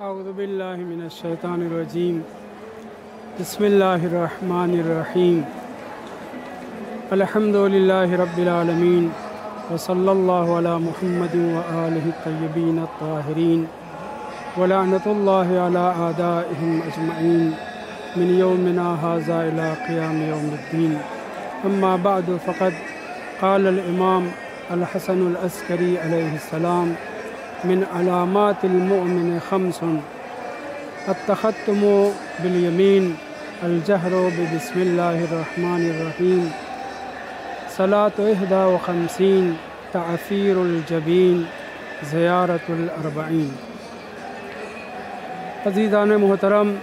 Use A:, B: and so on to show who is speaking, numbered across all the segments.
A: اعوذ باللہ من الشیطان الرجیم بسم اللہ الرحمن الرحیم الحمد للہ رب العالمین وصلی اللہ علی محمد وآلہ الطیبین الطاہرین ولعنۃ اللہ علی اعدائہم اجمعین من یومنا ھذا الی قیام یوم الدین اما بعد فقد قال الامام الحسن العسکری علیہ السلام من علامات المؤمن خمس التختم بالیمین الجہر بسم اللہ الرحمن الرحیم صلاة 51 تعفیر الجبین زیارت الاربعین۔ عزیزان محترم،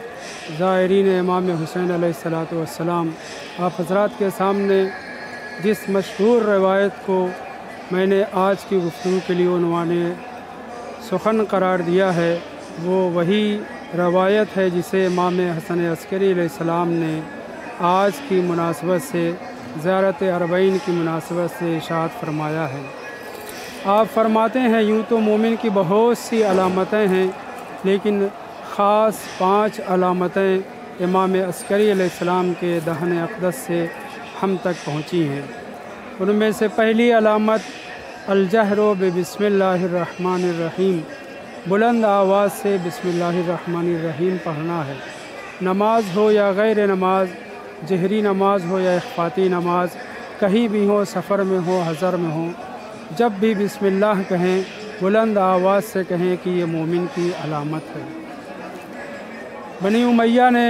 A: زائرین امام حسین علیہ السلام، آپ حضرات کے سامنے جس مشہور روایت کو میں نے آج کی گفتگو کے لیے عنوان سخن قرار دیا ہے، وہ وہی روایت ہے جسے امام حسن عسکری علیہ السلام نے آج کی مناسبت سے زیارت اربعین کی مناسبت سے ارشاد فرمایا ہے۔ آپ فرماتے ہیں یوں تو مومن کی بہت سی علامتیں ہیں، لیکن خاص 5 علامتیں امام عسکری علیہ السلام کے دہن اقدس سے ہم تک پہنچی ہیں۔ ان میں سے پہلی علامت الجہر بسم اللہ الرحمن الرحیم، بلند آواز سے بسم اللہ الرحمن الرحیم پڑھنا ہے۔ نماز ہو یا غیر نماز، جہری نماز ہو یا اخفاتی نماز، کہیں بھی ہو، سفر میں ہو، حضر میں ہو، جب بھی بسم اللہ کہیں بلند آواز سے کہیں کہ یہ مومن کی علامت ہے۔ بنی امیہ نے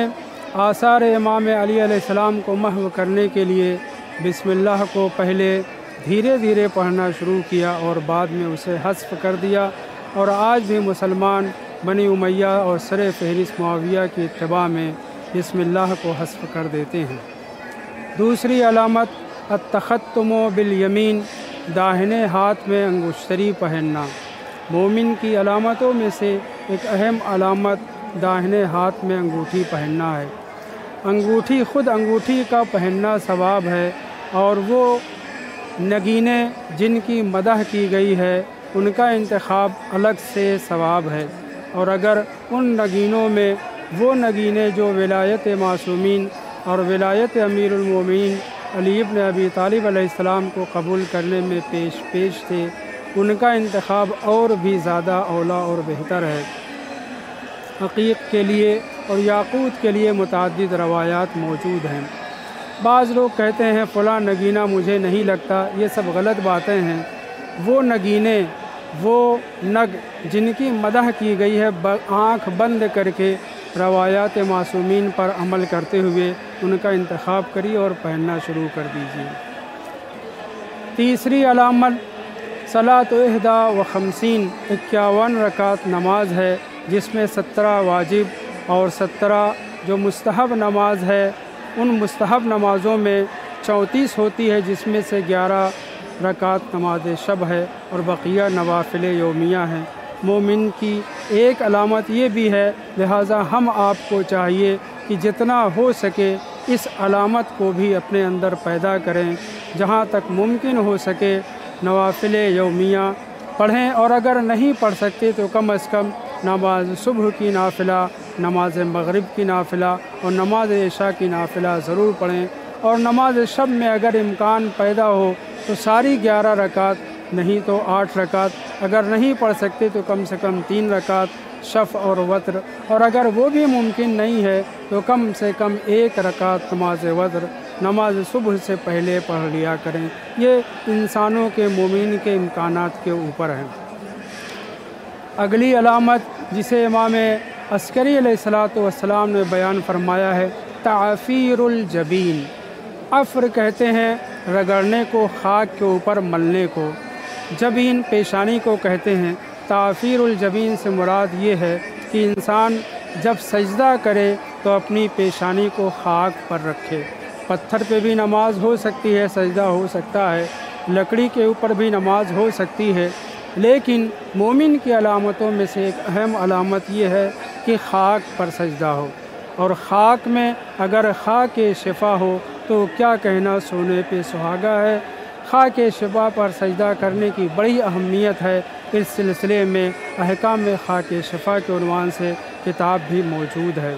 A: آثار امام علی علیہ السلام کو محو کرنے کے لیے بسم اللہ کو پہلے دھیرے دھیرے پڑھنا شروع کیا اور بعد میں اسے حذف کر دیا، اور آج بھی مسلمان بنی امیہ اور سر فہرست معاویہ کی اتباع میں بسم اللہ کو حذف کر دیتے ہیں۔ دوسری علامت التختم بالیمین، داہنے ہاتھ میں انگشتری پہننا۔ مومن کی علامتوں میں سے ایک اہم علامت داہنے ہاتھ میں انگوٹھی پہننا ہے۔ انگوٹھی خود انگوٹھی کا پہننا ثواب ہے، اور وہ نگینے جن کی مدح کی گئی ہے ان کا انتخاب الگ سے ثواب ہے، اور اگر ان نگینوں میں وہ نگینے جو ولایت معصومین اور ولایت امیر المومنین علی ابن ابی طالب علیہ السلام کو قبول کرنے میں پیش تھے، ان کا انتخاب اور بھی زیادہ اولیٰ اور بہتر ہے۔ عقیق کے لیے اور یاقوت کے لیے متعدد روایات موجود ہیں۔ بعض لوگ کہتے ہیں فلاں نگینہ مجھے نہیں لگتا، یہ سب غلط باتیں ہیں۔ وہ نگینے، وہ نگ جن کی مدح کی گئی ہے، آنکھ بند کر کے روایات معصومین پر عمل کرتے ہوئے ان کا انتخاب کریے اور پہننا شروع کر دیجیے۔ تیسری علامت صلاۃ 51 51 رکعت نماز ہے، جس میں 17 واجب اور 17 جو مستحب نماز ہے۔ ان مستحب نمازوں میں 34 ہوتی ہے، جس میں سے 11 رکعت نماز شب ہے اور بقیہ نوافل یومیہ ہیں۔ مومن کی ایک علامت یہ بھی ہے، لہٰذا ہم آپ کو چاہیے کہ جتنا ہو سکے اس علامت کو بھی اپنے اندر پیدا کریں، جہاں تک ممکن ہو سکے نوافل یومیہ پڑھیں، اور اگر نہیں پڑھ سکتے تو کم از کم نماز صبح کی نافلہ، نماز مغرب کی نافلہ اور نماز عشاء کی نافلہ ضرور پڑھیں، اور نماز شب میں اگر امکان پیدا ہو تو ساری 11 رکعت نہیں تو 8 رکعت، اگر نہیں پڑھ سکتے تو کم سے کم 3 رکعت شفع اور وتر، اور اگر وہ بھی ممکن نہیں ہے تو کم سے کم 1 رکعت نماز وتر نماز صبح سے پہلے پڑھ لیا کریں۔ یہ انسانوں کے مومن کے امکانات کے اوپر ہے۔ اگلی علامت جسے امام عسکری علیہ السلام نے بیان فرمایا ہے تعفیر الجبین۔ عفر کہتے ہیں رگڑنے کو، خاک کے اوپر ملنے کو۔ جبین پیشانی کو کہتے ہیں۔ تعفیر الجبین سے مراد یہ ہے کہ انسان جب سجدہ کرے تو اپنی پیشانی کو خاک پر رکھے۔ پتھر پہ بھی نماز ہو سکتی ہے، سجدہ ہو سکتا ہے، لکڑی کے اوپر بھی نماز ہو سکتی ہے، لیکن مومن کی علامتوں میں سے ایک اہم علامت یہ ہے کہ خاک پر سجدہ ہو، اور خاک میں اگر خاک شفا ہو تو کیا کہنا، سونے پہ سہاگا ہے۔ خاک شفا پر سجدہ کرنے کی بڑی اہمیت ہے۔ اس سلسلے میں احکام خاک شفا کے عنوان سے کتاب بھی موجود ہے۔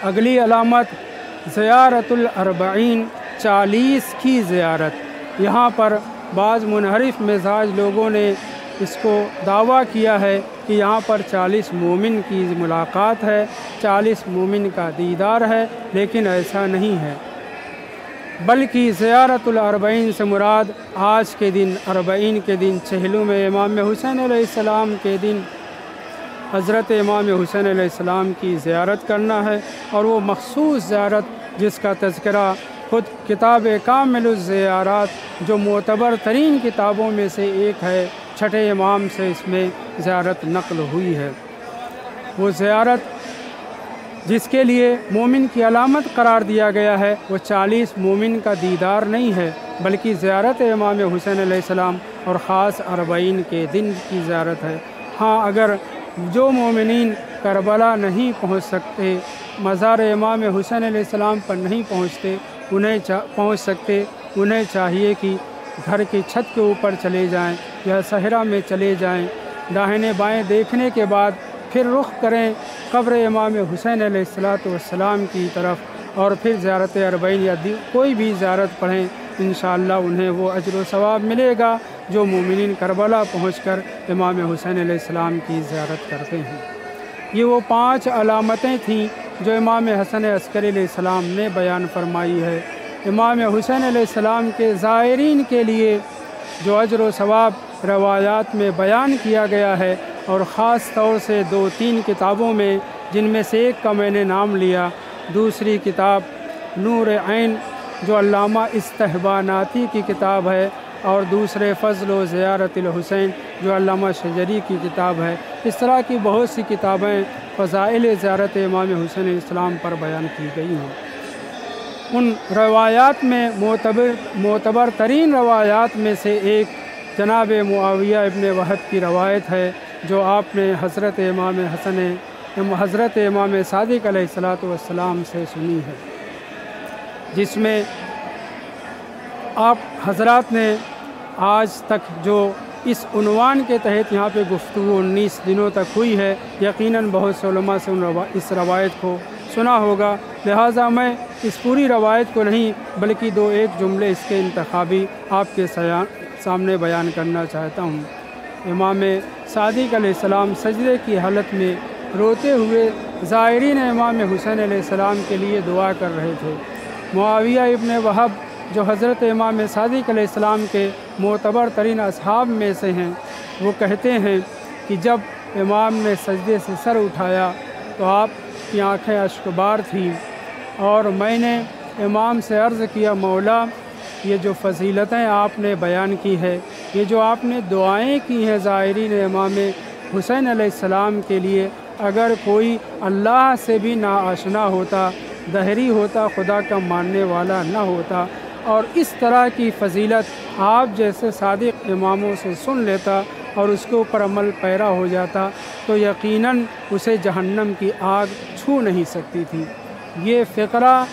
A: اگلی علامت زیارت الاربعین، 40 کی زیارت۔ یہاں پر بعض منحرف مزاج لوگوں نے اس کو دعویٰ کیا ہے کہ یہاں پر 40 مومن کی ملاقات ہے، 40 مومن کا دیدار ہے، لیکن ایسا نہیں ہے، بلکہ زیارت الاربعین سے مراد آج کے دن، اربعین کے دن، چہلوں میں امام حسین علیہ السلام کے دن حضرت امام حسین علیہ السلام کی زیارت کرنا ہے، اور وہ مخصوص زیارت جس کا تذکرہ خود کتاب کامل الزیارات جو معتبر ترین کتابوں میں سے ایک ہے، چھٹے امام سے اس میں زیارت نقل ہوئی ہے۔ وہ زیارت جس کے لیے مومن کی علامت قرار دیا گیا ہے، وہ 40 مومن کا دیدار نہیں ہے، بلکہ زیارت امام حسین علیہ السلام اور خاص اربعین کے دن کی زیارت ہے۔ ہاں، اگر جو مومنین کربلا نہیں پہنچ سکتے، مزار امام حسین علیہ السلام پر نہیں پہنچ سکتے، انہیں چاہیے کہ گھر کی چھت کے اوپر چلے جائیں یا صحرا میں چلے جائیں، داہنے بائیں دیکھنے کے بعد پھر رخ کریں قبر امام حسین علیہ السلام کی طرف، اور پھر زیارت اربعین یا کوئی بھی زیارت پڑھیں، انشاءاللہ انہیں وہ اجر و ثواب ملے گا جو مومنین کربلا پہنچ کر امام حسین علیہ السلام کی زیارت کرتے ہیں۔ یہ وہ 5 علامتیں تھیں جو امام حسن عسکری علیہ السلام نے بیان فرمائی ہے۔ امام حسین علیہ السلام کے زائرین کے لیے جو اجر و ثواب روایات میں بیان کیا گیا ہے، اور خاص طور سے 2-3 کتابوں میں، جن میں سے ایک کا میں نے نام لیا، دوسری کتاب نور عین جو علامہ استحباناتی کی کتاب ہے، اور دوسرے فضل و زیارت الحسین جو علامہ شجری کی کتاب ہے۔ اس طرح کی بہت سی کتابیں فضائل زیارت امام حسین علیہ السلام پر بیان کی گئی ہیں۔ ان روایات میں معتبر ترین روایات میں سے ایک جناب معاویہ ابن وہب کی روایت ہے، جو آپ نے حضرت امام صادق علیہ السلام سے سنی ہے، جس میں آپ حضرات نے آج تک جو اس عنوان کے تحت یہاں پہ گفتگو 19 دنوں تک ہوئی ہے، یقیناً بہت سے علماء سے اس روایت کو سنا ہوگا، لہٰذا میں اس پوری روایت کو نہیں بلکہ 2-1 جملے اس کے انتخابی آپ کے سامنے بیان کرنا چاہتا ہوں۔ امام صادق علیہ السلام سجدے کی حالت میں روتے ہوئے زائرین امام حسین علیہ السلام کے لیے دعا کر رہے تھے۔ معاویہ ابن وہب جو حضرت امام صادق علیہ السلام کے معتبر ترین اصحاب میں سے ہیں، وہ کہتے ہیں کہ جب امام نے سجدے سے سر اٹھایا تو آپ کی آنکھیں اشکبار تھیں، اور میں نے امام سے عرض کیا، مولا یہ جو فضیلتیں آپ نے بیان کی ہے، یہ جو آپ نے دعائیں کی ہیں زائرین امام حسین علیہ السلام کے لیے، اگر کوئی اللہ سے بھی ناآشنا ہوتا، دہری ہوتا، خدا کا ماننے والا نہ ہوتا، اور اس طرح کی فضیلت آپ جیسے صادق اماموں سے سن لیتا اور اس کے اوپر عمل پیرا ہو جاتا، تو یقیناً اسے جہنم کی آگ چھو نہیں سکتی تھی۔ یہ فقرہ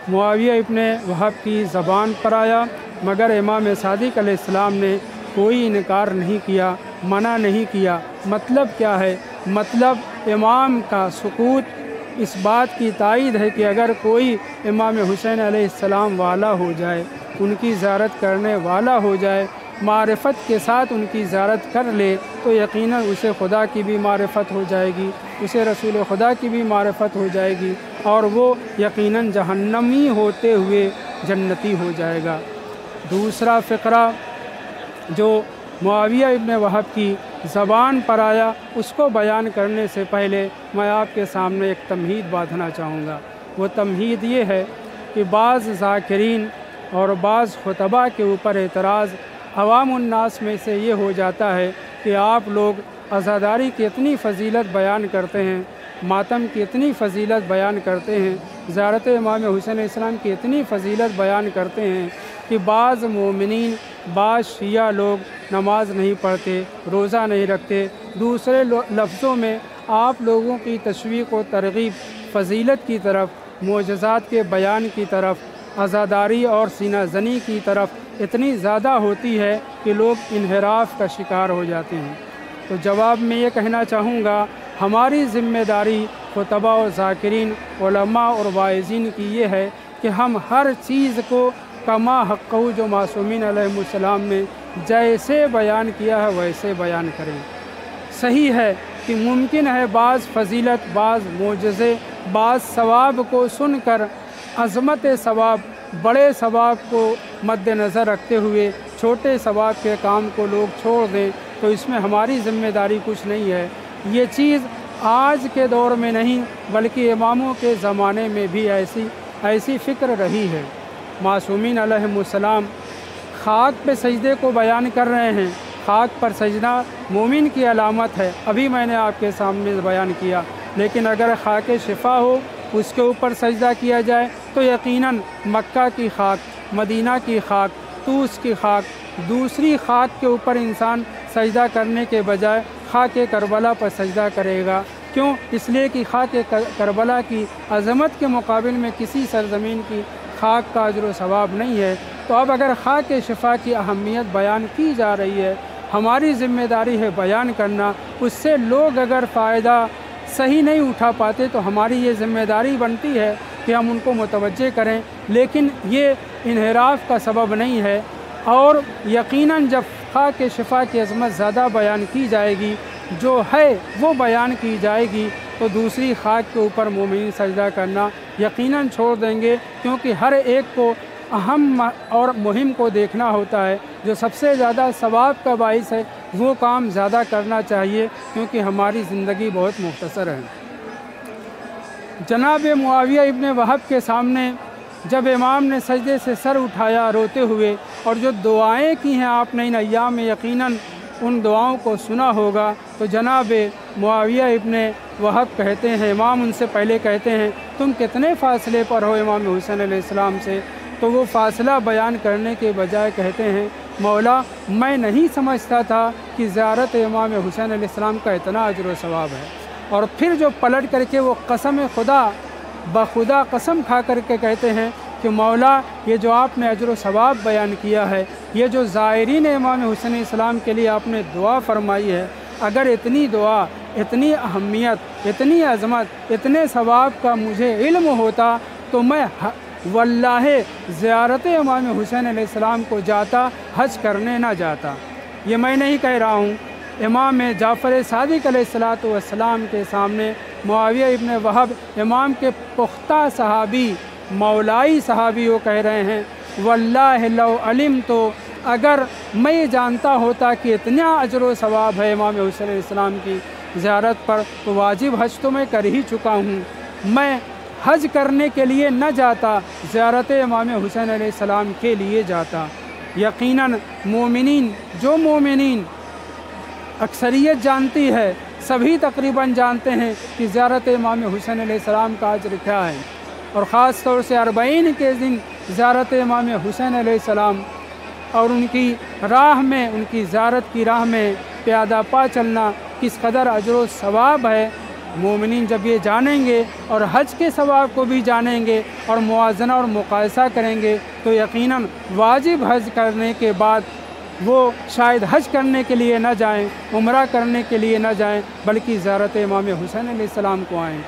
A: معاویہ ابن وہب کی زبان پر آیا، مگر امام صادق علیہ السلام نے کوئی انکار نہیں کیا، منع نہیں کیا۔ مطلب کیا ہے؟ مطلب امام کا سکوت اس بات کی تائید ہے کہ اگر کوئی امام حسین علیہ السلام والا ہو جائے، ان کی زیارت کرنے والا ہو جائے، معرفت کے ساتھ ان کی زیارت کر لے، تو یقیناً اسے خدا کی بھی معرفت ہو جائے گی، اسے رسول خدا کی بھی معرفت ہو جائے گی، اور وہ یقیناً جہنمی ہوتے ہوئے جنتی ہو جائے گا۔ دوسرا فقرہ جو معاویہ ابن وہب کی زبان پر آیا، اس کو بیان کرنے سے پہلے میں آپ کے سامنے ایک تمہید باندھنا چاہوں گا۔ وہ تمہید یہ ہے کہ بعض ذاکرین اور بعض خطباء کے اوپر اعتراض عوام الناس میں سے یہ ہو جاتا ہے کہ آپ لوگ عزاداری کی اتنی فضیلت بیان کرتے ہیں، ماتم کی اتنی فضیلت بیان کرتے ہیں، زیارت امام حسین علیہ السلام کی اتنی فضیلت بیان کرتے ہیں کہ بعض مومنین، بعض شیعہ لوگ نماز نہیں پڑھتے، روزہ نہیں رکھتے، دوسرے لفظوں میں آپ لوگوں کی تشویق و ترغیب فضیلت کی طرف، معجزات کے بیان کی طرف، عزاداری اور سینہ زنی کی طرف اتنی زیادہ ہوتی ہے کہ لوگ انحراف کا شکار ہو جاتے ہیں۔ تو جواب میں یہ کہنا چاہوں گا، ہماری ذمہ داری خطبہ و ذاکرین، علماء اور واعظین کی یہ ہے کہ ہم ہر چیز کو کما حقہ جو معصومین علیہ السلام نے جیسے بیان کیا ہے ویسے بیان کریں۔ صحیح ہے کہ ممکن ہے بعض فضیلت، بعض معجزے، بعض ثواب کو سن کر عظمت ثواب، بڑے ثواب کو مد نظر رکھتے ہوئے چھوٹے ثواب کے کام کو لوگ چھوڑ دیں، تو اس میں ہماری ذمہ داری کچھ نہیں ہے۔ یہ چیز آج کے دور میں نہیں بلکہ اماموں کے زمانے میں بھی ایسی فکر رہی ہے۔ معصومین علیہ السلام خاک پہ سجدے کو بیان کر رہے ہیں۔ خاک پر سجدہ مومن کی علامت ہے، ابھی میں نے آپ کے سامنے بیان کیا، لیکن اگر خاک شفا ہو اس کے اوپر سجدہ کیا جائے تو یقیناً مکہ کی خاک، مدینہ کی خاک، طوس کی خاک، دوسری خاک کے اوپر انسان سجدہ کرنے کے بجائے خاک کربلا پر سجدہ کرے گا۔ کیوں؟ اس لیے کہ خاک کربلا کی عظمت کے مقابل میں کسی سرزمین کی خاک کا اجر و ثواب نہیں ہے۔ تو اب اگر خاک شفا کی اہمیت بیان کی جا رہی ہے، ہماری ذمہ داری ہے بیان کرنا۔ اس سے لوگ اگر فائدہ صحیح نہیں اٹھا پاتے تو ہماری یہ ذمہ داری بنتی ہے کہ ہم ان کو متوجہ کریں، لیکن یہ انحراف کا سبب نہیں ہے۔ اور یقیناً جب خاک شفا کی عظمت زیادہ بیان کی جائے گی، جو ہے وہ بیان کی جائے گی، تو دوسری خاک کے اوپر مومنین سجدہ کرنا یقیناً چھوڑ دیں گے، کیونکہ ہر ایک کو اہم اور مہم کو دیکھنا ہوتا ہے۔ جو سب سے زیادہ ثواب کا باعث ہے وہ کام زیادہ کرنا چاہیے، کیونکہ ہماری زندگی بہت مختصر ہے۔ جناب معاویہ ابن وہب کے سامنے جب امام نے سجدے سے سر اٹھایا روتے ہوئے، اور جو دعائیں کی ہیں آپ نے ان ایام میں یقیناً ان دعاؤں کو سنا ہوگا، تو جناب معاویہ ابن وہب کہتے ہیں، امام ان سے پہلے کہتے ہیں تم کتنے فاصلے پر ہو امام حسین علیہ السلام سے؟ تو وہ فاصلہ بیان کرنے کے بجائے کہتے ہیں، مولا میں نہیں سمجھتا تھا کہ زیارت امام حسین علیہ السلام کا اتنا اجر و ثواب ہے۔ اور پھر جو پلٹ کر کے وہ قسم خدا بخدا قسم کھا کر کے کہتے ہیں کہ مولا یہ جو آپ نے اجر و ثواب بیان کیا ہے، یہ جو زائرین امام حسین علیہ السلام کے لیے آپ نے دعا فرمائی ہے، اگر اتنی دعا، اتنی اہمیت، اتنی عظمت، اتنے ثواب کا مجھے علم ہوتا تو میں واللہ زیارت امام حسین علیہ السلام کو جاتا، حج کرنے نہ جاتا۔ یہ میں نہیں کہہ رہا ہوں، امام جعفر صادق علیہ السلام کے سامنے معاویہ ابن وہب امام کے پختہ صحابی، مولائی صحابی، وہ کہہ رہے ہیں واللہ لو علم، تو اگر میں جانتا ہوتا کہ اتنا اجر و ثواب ہے امام حسین علیہ السلام کی زیارت پر، تو واجب حج تو میں کر ہی چکا ہوں، میں حج کرنے کے لیے نہ جاتا، زیارت امام حسین علیہ السلام کے لیے جاتا۔ یقیناً مومنین، جو مومنین اکثریت جانتی ہے، سبھی تقریباً جانتے ہیں کہ زیارت امام حسین علیہ السلام کا اجر کیا ہے، اور خاص طور سے 40 کے دن زیارت امام حسین علیہ السلام اور ان کی راہ میں، ان کی زیارت کی راہ میں پیادہ پا چلنا کس قدر اجر و ثواب ہے۔ مومنین جب یہ جانیں گے اور حج کے ثواب کو بھی جانیں گے اور موازنہ اور مقایسہ کریں گے، تو یقیناً واجب حج کرنے کے بعد وہ شاید حج کرنے کے لیے نہ جائیں، عمرہ کرنے کے لیے نہ جائیں، بلکہ زیارت امام حسین علیہ السلام کو آئیں۔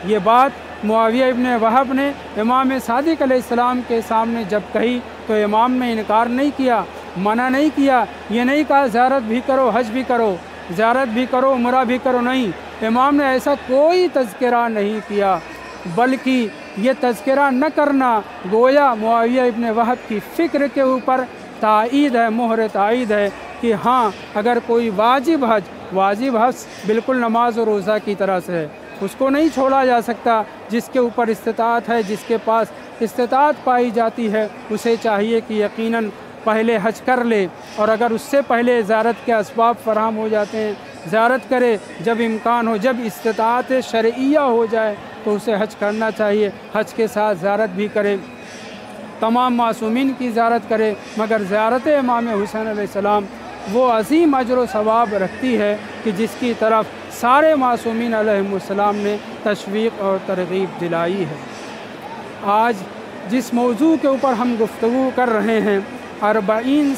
A: یہ بات معاویہ ابن وہب نے امام صادق علیہ السلام کے سامنے جب کہی تو امام نے انکار نہیں کیا، منع نہیں کیا، یہ نہیں کہا زیارت بھی کرو، حج بھی کرو، زیارت بھی کرو، عمرہ بھی کرو، نہیں، امام نے ایسا کوئی تذکرہ نہیں کیا، بلکہ یہ تذکرہ نہ کرنا گویا معاویہ ابن وہب کی فکر کے اوپر تائید ہے، مہر تائید ہے کہ ہاں اگر کوئی واجب حج بالکل نماز و روزہ کی طرح سے ہے، اس کو نہیں چھوڑا جا سکتا۔ جس کے اوپر استطاعت ہے، جس کے پاس استطاعت پائی جاتی ہے، اسے چاہیے کہ یقیناً پہلے حج کر لے، اور اگر اس سے پہلے زیارت کے اسباب فراہم ہو جاتے ہیں زیارت کرے، جب امکان ہو، جب استطاعت شرعیہ ہو جائے تو اسے حج کرنا چاہیے، حج کے ساتھ زیارت بھی کرے، تمام معصومین کی زیارت کرے، مگر زیارت امام حسین علیہ السلام وہ عظیم اجر و ثواب رکھتی ہے کہ جس کی طرف سارے معصومین علیہ السلام نے تشویق اور ترغیب دلائی ہے۔ آج جس موضوع کے اوپر ہم گفتگو کر رہے ہیں 40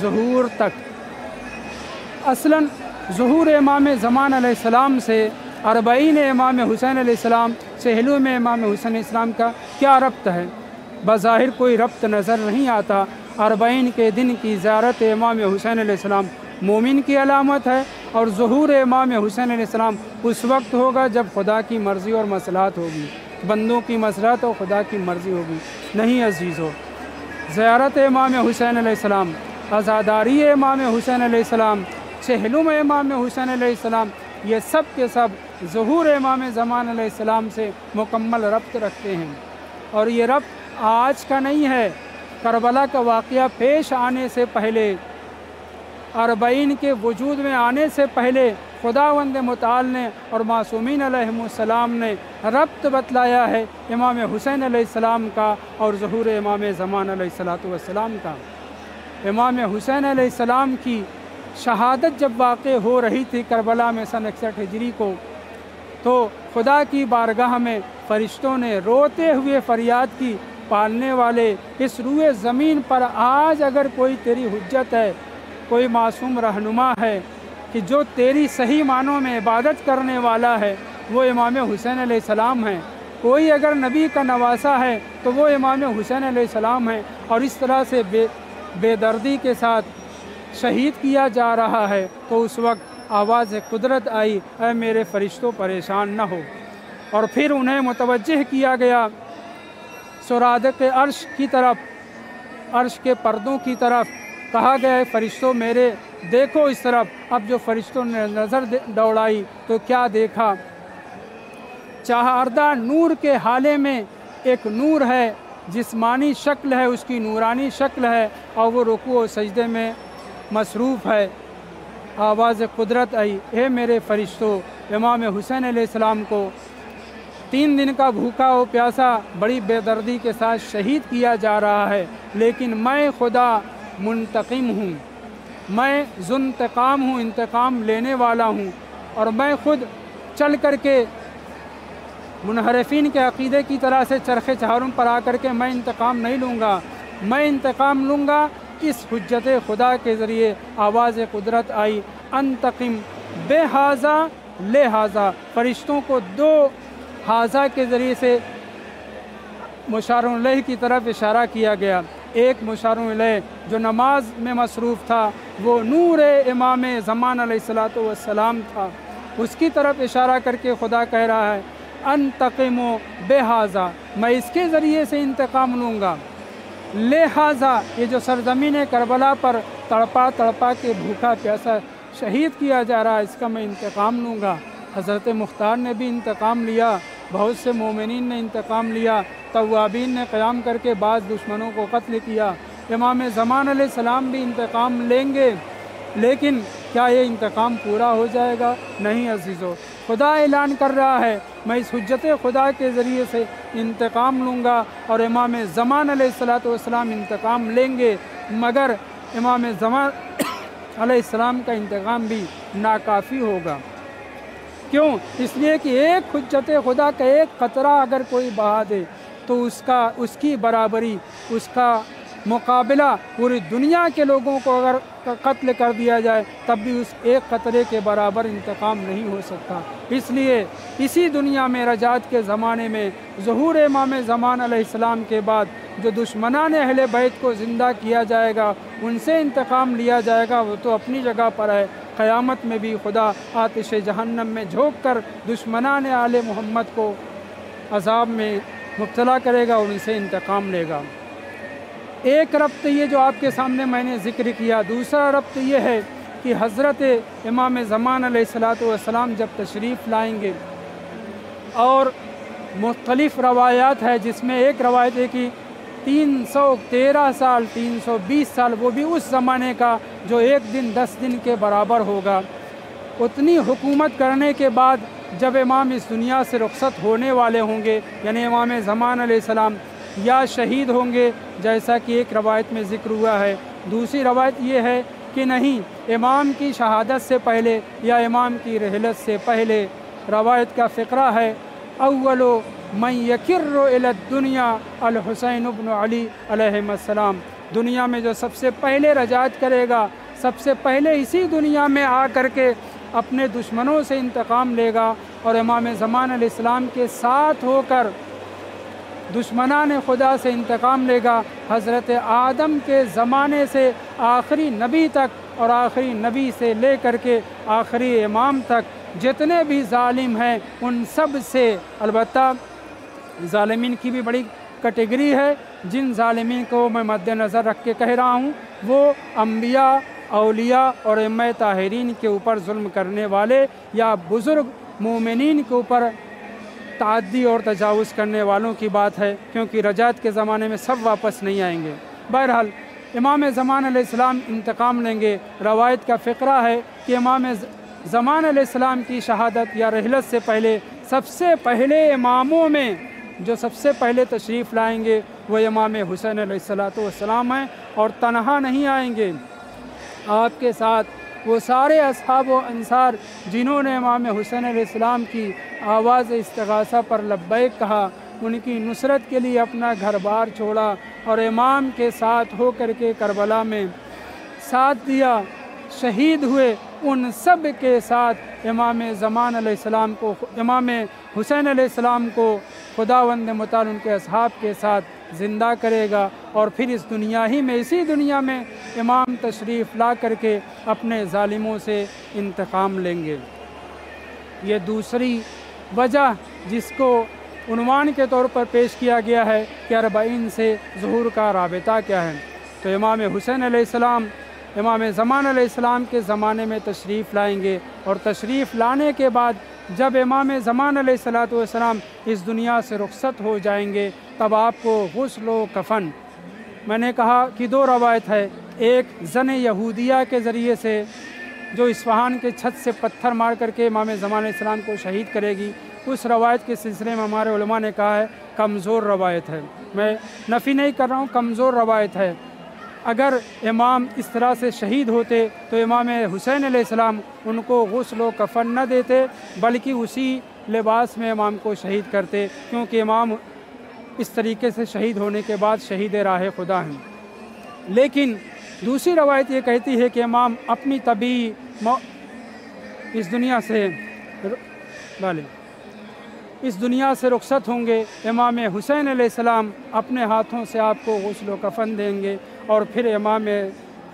A: ظہور تک۔ اصلاً ظہور امام زمان علیہ السلام سے 40 امام حسین علیہ السلام سے حلم امام حسین علیہ السلام کا کیا ربط ہے؟ بظاہر کوئی ربط نظر نہیں آتا۔ 40 کے دن کی زیارت امام حسین علیہ السلام مومن کی علامت ہے، اور ظہور امام حسین علیہ السلام اس وقت ہوگا جب خدا کی مرضی اور مصلحت ہوگی، بندوں کی مصلحت اور خدا کی مرضی ہوگی۔ نہیں عزیزو، زیارت امام حسین علیہ السلام، عزاداری امام حسین علیہ السلام، چہلم امام حسین علیہ السلام، یہ سب کے سب ظہور امام زمان علیہ السلام سے مکمل ربط رکھتے ہیں۔ اور یہ ربط آج کا نہیں ہے، کربلا کا واقعہ پیش آنے سے پہلے، 40 کے وجود میں آنے سے پہلے خداوند متعال نے اور معصومین علیہم السلام نے ربط بتلایا ہے امام حسین علیہ السلام کا اور ظہور امام زمان علیہ السلام کا۔ امام حسین علیہ السلام کی شہادت جب واقع ہو رہی تھی کربلا میں سن 61 ہجری کو، تو خدا کی بارگاہ میں فرشتوں نے روتے ہوئے فریاد کی، پالنے والے اس روئے زمین پر آج اگر کوئی تیری حجت ہے، کوئی معصوم رہنما ہے کہ جو تیری صحیح معنوں میں عبادت کرنے والا ہے، وہ امام حسین علیہ السلام ہیں۔ کوئی اگر نبی کا نواسا ہے تو وہ امام حسین علیہ السلام ہیں، اور اس طرح سے بے دردی کے ساتھ شہید کیا جا رہا ہے، تو اس وقت آواز قدرت آئی، اے میرے فرشتوں پریشان نہ ہو۔ اور پھر انہیں متوجہ کیا گیا سرادق عرش کی طرف، عرش کے پردوں کی طرف، کہا گیا ہے فرشتوں میرے دیکھو اس طرف۔ اب جو فرشتوں نے نظر دوڑائی تو کیا دیکھا؟ چہاردہ نور کے حالے میں ایک نور ہے، جسمانی شکل ہے، اس کی نورانی شکل ہے، اور وہ رکوع و سجدے میں مصروف ہے۔ آواز قدرت آئی، اے میرے فرشتوں، امام حسین علیہ السلام کو 3 دن کا بھوکا و پیاسا بڑی بے دردی کے ساتھ شہید کیا جا رہا ہے، لیکن میں خدا منتقم ہوں، میں ذو انتقام ہوں، انتقام لینے والا ہوں، اور میں خود چل کر کے منحرفین کے عقیدے کی طرح سے چرخ چہارم پر آ کر کے میں انتقام نہیں لوں گا، میں انتقام لوں گا اس حجت خدا کے ذریعے۔ آواز قدرت آئی، انتقم بے حاضہ لے حاضہ۔ فرشتوں کو 2 حاضہ کے ذریعے سے مشار الیہ کی طرف اشارہ کیا گیا۔ ایک مشار الیہ جو نماز میں مصروف تھا، وہ نور امام زمان علیہ السلام تھا، اس کی طرف اشارہ کر کے خدا کہہ رہا ہے انتقم بے حاضہ، میں اس کے ذریعے سے انتقام لوں گا۔ لہٰذا یہ جو سرزمین کربلا پر تڑپا تڑپا کے بھوکا پیاسا شہید کیا جا رہا ہے، اس کا میں انتقام لوں گا۔ حضرت مختار نے بھی انتقام لیا، بہت سے مومنین نے انتقام لیا، توابین نے قیام کر کے بعض دشمنوں کو قتل کیا۔ امام زمان علیہ السلام بھی انتقام لیں گے، لیکن کیا یہ انتقام پورا ہو جائے گا؟ نہیں عزیزو، خدا اعلان کر رہا ہے میں اس حجت خدا کے ذریعے سے انتقام لوں گا، اور امام زمان علیہ السلام انتقام لیں گے، مگر امام زمان علیہ السلام کا انتقام بھی ناکافی ہوگا۔ کیوں؟ اس لیے کہ ایک حجت خدا کا ایک قطرہ اگر کوئی بہا دے تو اس کی برابری، اس کا مقابلہ پوری دنیا کے لوگوں کو اگر قتل کر دیا جائے تب بھی اس ایک قطرے کے برابر انتقام نہیں ہو سکتا۔ اس لیے اسی دنیا میں رجعت کے زمانے میں ظہور امام زمان علیہ السلام کے بعد جو دشمنان اہل بیت کو زندہ کیا جائے گا، ان سے انتقام لیا جائے گا، وہ تو اپنی جگہ پر ہے۔ قیامت میں بھی خدا آتش جہنم میں جھونک کر دشمنان آل محمد کو عذاب میں مبتلا کرے گا اور ان سے انتقام لے گا۔ ایک ربط یہ جو آپ کے سامنے میں نے ذکر کیا، دوسرا ربط یہ ہے کہ حضرت امام زمان علیہ السلام جب تشریف لائیں گے، اور مختلف روایات ہے، جس میں ایک روایت ہے کہ 313 سال 320 سال، وہ بھی اس زمانے کا جو 1 دن 10 دن کے برابر ہوگا، اتنی حکومت کرنے کے بعد جب امام اس دنیا سے رخصت ہونے والے ہوں گے، یعنی امام زمان علیہ السلام یا شہید ہوں گے، جیسا کہ ایک روایت میں ذکر ہوا ہے۔ دوسری روایت یہ ہے کہ نہیں، امام کی شہادت سے پہلے یا امام کی رحلت سے پہلے، روایت کا فقرہ ہے اولو من یکر الی الدنیا الحسین ابن علی علیہ السلام، دنیا میں جو سب سے پہلے رجعت کرے گا، سب سے پہلے اسی دنیا میں آ کر کے اپنے دشمنوں سے انتقام لے گا اور امام زمان علیہ السلام کے ساتھ ہو کر دشمنان خدا سے انتقام لے گا۔ حضرت آدم کے زمانے سے آخری نبی تک اور آخری نبی سے لے کر کے آخری امام تک جتنے بھی ظالم ہیں ان سب سے، البتہ ظالمین کی بھی بڑی کیٹیگری ہے، جن ظالمین کو میں مد نظر رکھ کے کہہ رہا ہوں وہ انبیاء، اولیاء اور ائمہ طاہرین کے اوپر ظلم کرنے والے یا بزرگ مومنین کے اوپر تعدی اور تجاوز کرنے والوں کی بات ہے، کیونکہ رجعت کے زمانے میں سب واپس نہیں آئیں گے۔ بہرحال امام زمان علیہ السلام انتقام لیں گے۔ روایت کا فقرہ ہے کہ امام زمان علیہ السلام کی شہادت یا رحلت سے پہلے سب سے پہلے اماموں میں جو سب سے پہلے تشریف لائیں گے وہ امام حسین علیہ السلام ہیں، اور تنہا نہیں آئیں گے، آپ کے ساتھ وہ سارے اصحاب و انصار جنہوں نے امام حسین علیہ السلام کی آواز استغاثہ پر لبیک کہا، ان کی نصرت کے لیے اپنا گھر بار چھوڑا اور امام کے ساتھ ہو کر کے کربلا میں ساتھ دیا، شہید ہوئے، ان سب کے ساتھ امام زمان علیہ السلام کو، امام حسین علیہ السلام کو خداوند متعال ان کے اصحاب کے ساتھ زندہ کرے گا، اور پھر اس دنیا ہی میں، اسی دنیا میں امام تشریف لا کر کے اپنے ظالموں سے انتقام لیں گے۔ یہ دوسری وجہ جس کو عنوان کے طور پر پیش کیا گیا ہے کہ 40 سے ظہور کا رابطہ کیا ہے، تو امام حسین علیہ السلام امام زمان علیہ السلام کے زمانے میں تشریف لائیں گے، اور تشریف لانے کے بعد جب امام زمان علیہ السلام اس دنیا سے رخصت ہو جائیں گے تب آپ کو غسل و کفن، میں نے کہا کہ دو روایت ہے، ایک زن یہودیہ کے ذریعے سے جو اصفہان کے چھت سے پتھر مار کر کے امام زمان علیہ السلام کو شہید کرے گی، اس روایت کے سلسلے میں ہمارے علماء نے کہا ہے کمزور روایت ہے، میں نفی نہیں کر رہا ہوں، کمزور روایت ہے۔ اگر امام اس طرح سے شہید ہوتے تو امام حسین علیہ السلام ان کو غسل و کفن نہ دیتے بلکہ اسی لباس میں امام کو شہید کرتے، کیونکہ امام اس طریقے سے شہید ہونے کے بعد شہید راہ خدا ہیں۔ لیکن دوسری روایت یہ کہتی ہے کہ امام اپنی طبیعی اس دنیا سے رخصت ہوں گے، امام حسین علیہ السلام اپنے ہاتھوں سے آپ کو غسل و کفن دیں گے، اور پھر امام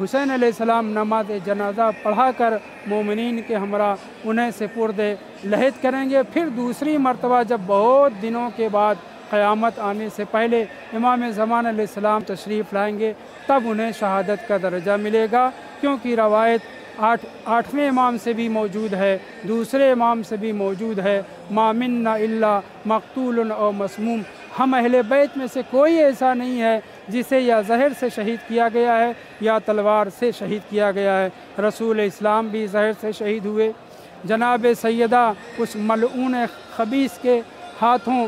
A: حسین علیہ السلام نماز جنازہ پڑھا کر مومنین کے ہمراہ انہیں سپرد لحد کریں گے۔ پھر دوسری مرتبہ جب بہت دنوں کے بعد قیامت آنے سے پہلے امام زمان علیہ السلام تشریف لائیں گے، تب انہیں شہادت کا درجہ ملے گا، کیونکہ روایت آٹھویں امام سے بھی موجود ہے، دوسرے امام سے بھی موجود ہے، ما منا الا مقتول او مسموم، ہم اہل بیت میں سے کوئی ایسا نہیں ہے جسے یا زہر سے شہید کیا گیا ہے یا تلوار سے شہید کیا گیا ہے۔ رسول اسلام بھی زہر سے شہید ہوئے، جناب سیدہ اس ملعون خبیث کے ہاتھوں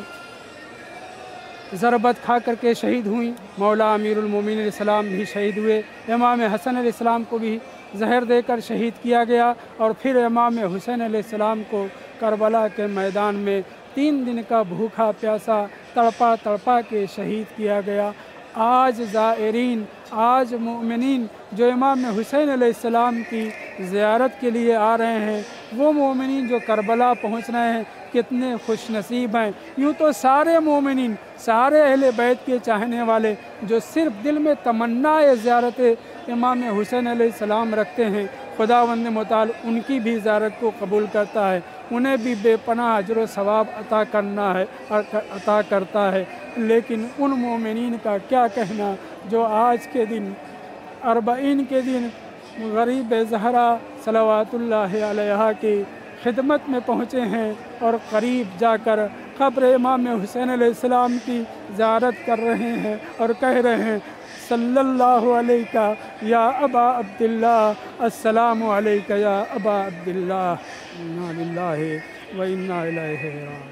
A: ضربت کھا کر کے شہید ہوئیں، مولا امیر المومنین علیہ السلام بھی شہید ہوئے، امام حسن علیہ السلام کو بھی زہر دے کر شہید کیا گیا، اور پھر امام حسین علیہ السلام کو کربلا کے میدان میں 3 دن کا بھوکا پیاسا تڑپا تڑپا کے شہید کیا گیا۔ آج زائرین، آج مومنین جو امام حسین علیہ السلام کی زیارت کے لیے آ رہے ہیں، وہ مومنین جو کربلا پہنچ رہے ہیں کتنے خوش نصیب ہیں۔ یوں تو سارے مومنین، سارے اہل بیت کے چاہنے والے جو صرف دل میں تمنا زیارت امام حسین علیہ السلام رکھتے ہیں، خداوند متعال ان کی بھی زیارت کو قبول کرتا ہے، انہیں بھی بے پناہ اجر و ثواب عطا کرتا ہے۔ لیکن ان مومنین کا کیا کہنا جو آج کے دن 40 کے دن غریب زہرا صلوات اللہ علیہا کی خدمت میں پہنچے ہیں اور قریب جا کر قبر امام حسین علیہ السلام کی زیارت کر رہے ہیں اور کہہ رہے ہیں صلی اللہ علیہ یا ابا عبداللہ، السلام علیک یا ابا عبداللہ، انا للہ و انا الیہ راجعون۔